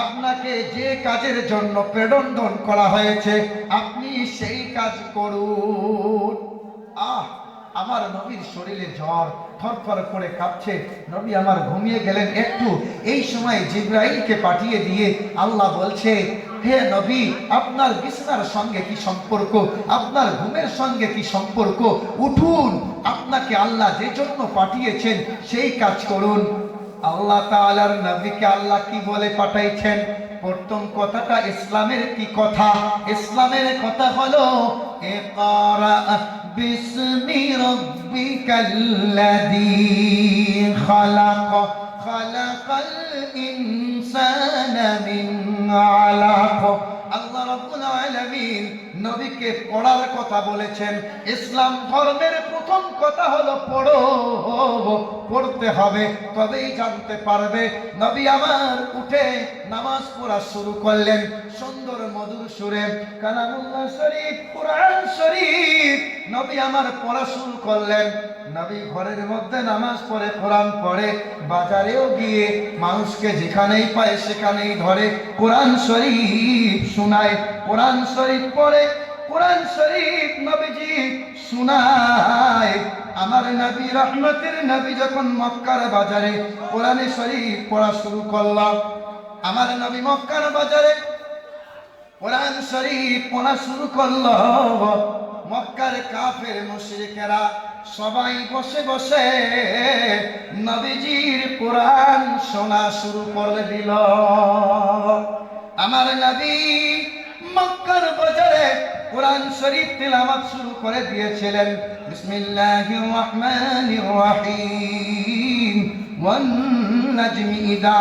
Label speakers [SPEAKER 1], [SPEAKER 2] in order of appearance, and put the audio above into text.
[SPEAKER 1] আপনাকে যে কাজের জন্য প্রেরণ করা হয়েছে আপনি সেই কাজ করুন। আমার নবীর শরীরে জ্বর, থরথর করে কাঁপছে। নবী আমার ঘুমিয়ে গেলেন একটু। এই সময় জিবরাইলকে পাঠিয়ে দিয়ে আল্লাহ বলছে, হে নবী, আপনার বিছানার সঙ্গে কি সম্পর্ক, আপনার ঘুমের সঙ্গে কি সম্পর্ক? উঠুন, আপনাকে আল্লাহ যে জন্য পাঠিয়েছেন সেই কাজ করুন। আল্লাহ তাআলার নবীকে আল্লাহ কি বলে পাঠাইছেন? প্রথম কথাটা ইসলামের কি কথা? ইসলামের কথা হলো ইকরা বিসমি রাব্বিকাল্লাযী খালাক খালাকাল ইনসানা মিন আলাক। আল্লাহ রাব্বুল আলামিন নবীকে পড়ার কথা বলেছেন। ইসলাম ধর্মের প্রথম কথা হলো পড়ো, পড়তে হবে, তবেই জানতে পারবে। নবী আমার উঠে নামাজ পড়া শুরু করলেন সুন্দর মধুর সুরে, কালামুল্লাহ শরীফ, কোরআন শরীফ নবী আমার পড়া শুরু করলেন। নবী ঘরের মধ্যে নামাজ পড়ে, কোরআন পড়ে, বাজারেও গিয়ে মানুষকে যেখানেই পায় সেখানেই ধরে কোরআন শরীফ শোনায়, কোরআন শরীফ পড়ে, কোরআন শরীফ নবীজি শোনায়। আমার নবী রহমতের নবী যখন মক্কার বাজারে কোরআন শরীফ পড়া শুরু করলো, আমার নবী মক্কার বাজারে কোরআন শরীফ পড়া শুরু করলো, মক্কার কাফের মুশরিকেরা সবাই বসে বসে নবীজির কোরআন শোনা শুরু করে দিল। আমার নবী মক্কার বাজারে কোরআন শরীফ তিলাওয়াত শুরু করে দিয়েছিলেন। বিসমিল্লাহির রহমানির রহিম, ওয়ান নাজমি ইযা